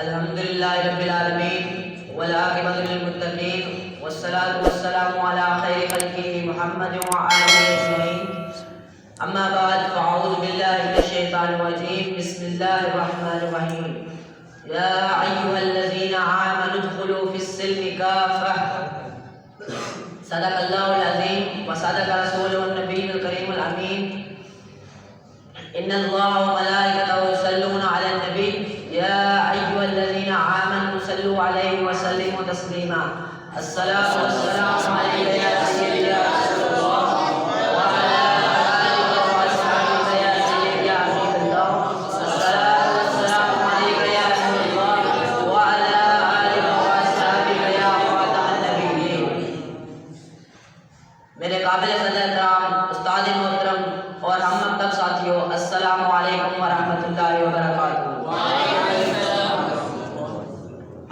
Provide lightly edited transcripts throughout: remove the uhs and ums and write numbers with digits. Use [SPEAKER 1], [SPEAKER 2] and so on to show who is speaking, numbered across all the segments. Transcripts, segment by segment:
[SPEAKER 1] الحمد للہ رب العالمین والعاقبۃ للمتقین والصلاۃ والسلام علی خیر خلقہ محمد وعلى آلہ اجمعین اما بعد فاعوذ باللہ من الشیطان الرجیم بسم اللہ الرحمن الرحیم یا ایھا الذین آمنوا ادخلوا فی السلم کافۃ صدق اللہ العظیم وصدق رسولہ النبی الکریم الامین ان اللہ وملائکتہ یصلون علی النبی یا ایھا الذین آمنوا صلوا علیہ وسلموا تسلیما الصلاۃ والسلام علیک یا سیدی یا رسول اللہ وعلی آلہ واصحابہ یا سیدی یا حبیب اللہ الصلاۃ والسلام علیک یا رسول اللہ وعلی آلہ واصحابہ یا خاتم النبیین۔ میرے قابل قدر احترام استاد محترم اور ہم مکتب ساتھیوں، السلام علیکم ورحمۃ اللہ وبرکاتہ۔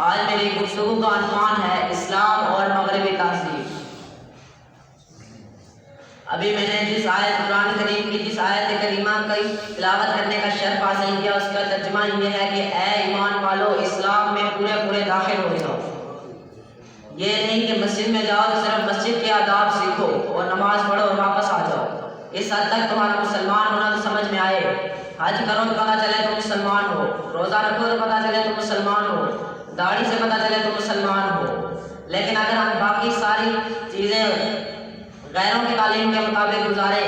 [SPEAKER 1] آج میری گفتگو کا عنوان ہے اسلام اور مغربی تہذیب۔ ابھی میں نے جس آیت قرآن کریم کی جس آیت کریمہ کی تلاوت کرنے کا شرف حاصل کیا، اس کا ترجمہ یہ ہے کہ اے ایمان والو، اسلام میں پورے داخل ہو جاؤ۔ یہ نہیں کہ مسجد میں جاؤ تو صرف مسجد کے آداب سیکھو اور نماز پڑھو اور واپس آ جاؤ۔ اس حد تک تمہارا مسلمان ہونا تو سمجھ میں آئے، حج کرو تو پتہ چلے تم مسلمان ہو، روزہ رکھو تو پتہ چلے تم مسلمان ہو، داڑھی سے پتہ چلے تم مسلمان ہو۔ لیکن اگر ہم باقی ساری چیزیں غیروں کی تعلیم کے مطابق گزاریں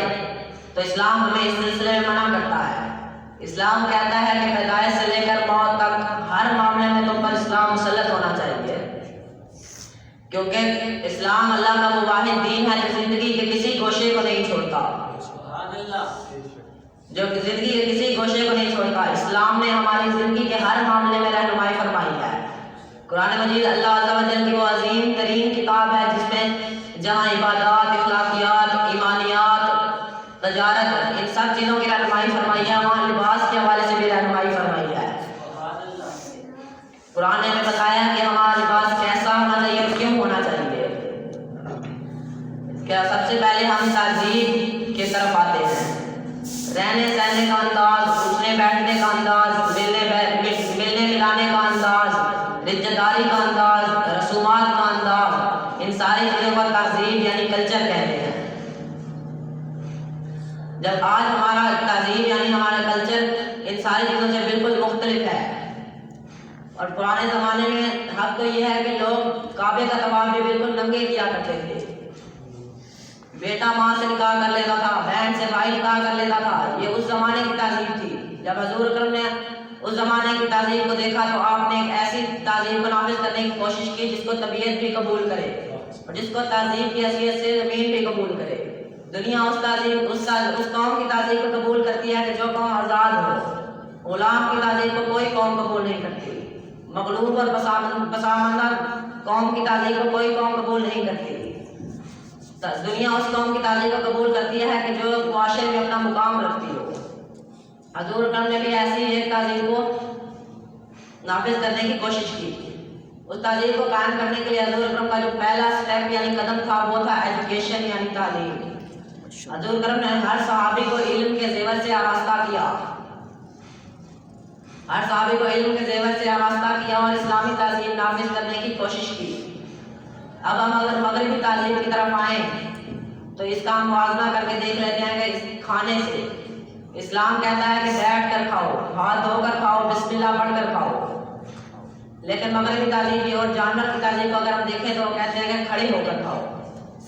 [SPEAKER 1] تو اسلام ہمیں اس سلسلے میں منع کرتا ہے۔ اسلام کہتا ہے کہ پیدائش سے لے کر موت تک ہر معاملے میں تم پر اسلام مسلط ہونا چاہیے، کیونکہ اسلام اللہ کا وہ واحد دین ہے جو زندگی کے کسی گوشے کو نہیں چھوڑتا، جو زندگی کے کسی گوشے کو نہیں چھوڑتا۔ اسلام نے ہماری زندگی کے ہر معاملے میں رہنمائی فرمائی ہے۔ قرآن مجید اللہ عز و جل کی وہ عظیم ترین کتاب ہے جس میں جہاں عبادات، اخلاقیات، ایمانیات، تجارت، ان سب چیزوں کی رہنمائی فرمائی ہے، وہاں لباس کے حوالے سے بھی رہنمائی فرمائی ہے۔ قرآن نے ہمیں بتایا کہ ہمارا لباس کیسا ہونا چاہیے اور کیوں ہونا چاہیے۔ کیا سب سے پہلے ہم تہذیب کی طرف آتے ہیں۔ رہنے سہنے کا انداز، اٹھنے بیٹھنے کا انداز، ملنے ملانے کا انداز، رشتہ داری کا انداز، رسومات کا انداز، ان ساری چیزوں پر تہذیب یعنی کلچر کہتے ہیں۔ جب آج ہمارا تہذیب یعنی ہمارا کلچر ان ساری چیزوں سے بالکل مختلف ہے، اور پرانے زمانے میں حق تو یہ ہے کہ لوگ کعبے کا طواف بھی بالکل ننگے کیا کرتے تھے۔ بیٹا ماں سے نکاح کر لیتا تھا، بہن سے بھائی نکاح کر لیتا تھا۔ یہ اس زمانے کی تہذیب تھی۔ جب حضور اکرم نے اس زمانے کی تہذیب کو دیکھا تو آپ نے ایک ایسی تہذیب کو نافذ کرنے کی کوشش کی جس کو طبیعت بھی قبول کرے اور جس کو تہذیب کی حیثیت سے زمین بھی قبول کرے۔ دنیا اس قوم کی تہذیب کو قبول کرتی ہے کہ جو قوم آزاد ہو۔ غلام کی تہذیب کو کوئی قوم قبول نہیں کرتی۔ مغلوب اور پسماندہ قوم کی تہذیب کو کوئی قوم قبول نہیں کرتی۔ دنیا اس قوم کی تہذیب کو قبول کرتی ہے کہ جو معاشرے میں اپنا مقام رکھتی ہو۔ حضور اکرم نے بھی ایسی ایک تہذیب کو نافذ کرنے کی کوشش کی۔ اس تہذیب کو قائم کرنے کے لیے حضور اکرم کا جو پہلا سٹیپ یعنی قدم تھا وہ تھا ایجوکیشن یعنی تعلیم۔ حضور اکرم نے ہر صحابی کو علم کے زیور سے آراستہ کیا، ہر صحابی کو علم کے زیور سے آراستہ کیا اور اسلامی تہذیب نافذ کرنے کی کوشش کی۔ اب ہم اگر مغربی تہذیب کی طرف آئیں تو اس کا ہم موازنہ کر کے دیکھ لیتے ہیں کہ اس کھانے سے اسلام کہتا ہے کہ بیٹھ کر کھاؤ، ہاتھ دھو کر کھاؤ، بسم اللہ پڑھ کر کھاؤ۔ لیکن مغربی تہذیب کی اور جانور کی تہذیب کو اگر ہم دیکھیں تو وہ کہتے ہیں کہ کھڑے ہو کر کھاؤ۔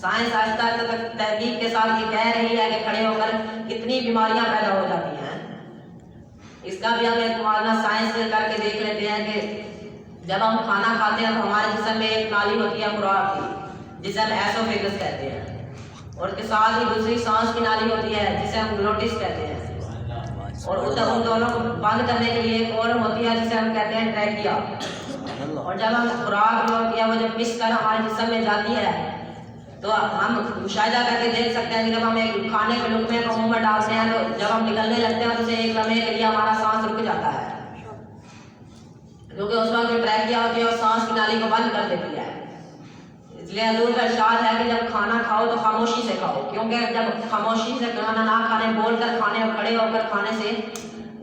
[SPEAKER 1] سائنس آہستہ تحقیق کے ساتھ یہ کہہ رہی ہے کہ کھڑے ہو کر کتنی بیماریاں پیدا ہو جاتی ہیں۔ اس کا بھی ہم ایک موازنہ سائنس سے کر کے دیکھ لیتے ہیں کہ جب ہم کھانا کھاتے ہیں تو ہمارے جسم میں ایک نالی ہوتی ہے خوراک کی، جسے ہم ایسوفیگس کہتے ہیں، اور اس کے ساتھ ہی دوسری سانس کی نالی ہوتی ہے جسے ہم گلوٹس کہتے ہیں، اور ان دونوں کو بند کرنے کے لیے ایک اور ہوتی ہے جسے ہم کہتے ہیں ٹریکیا۔ اور جب ہم خوراک جو ہوتی ہے وہ جب پس کر ہمارے جسم میں جاتی ہے تو ہم مشاہدہ کر کے دیکھ سکتے ہیں کہ جب ہم ایک کھانے کے لقمے کو منہ میں ڈالتے ہیں تو جب ہم نکلنے لگتے ہیں تو اسے ایک لمحے کے لیے ہمارا سانس رک جاتا ہے، کیونکہ اس وقت جو ٹریکیا ہوتی ہے وہ سانس کی نالی کو بند کر دیتی ہے۔ اس لیے حضور کا ارشاد ہے کہ جب کھانا کھاؤ تو خاموشی سے کھاؤ، کیونکہ جب خاموشی سے کھانا نہ کھانے، بول کر کھانے اور کھڑے ہو کر کھانے سے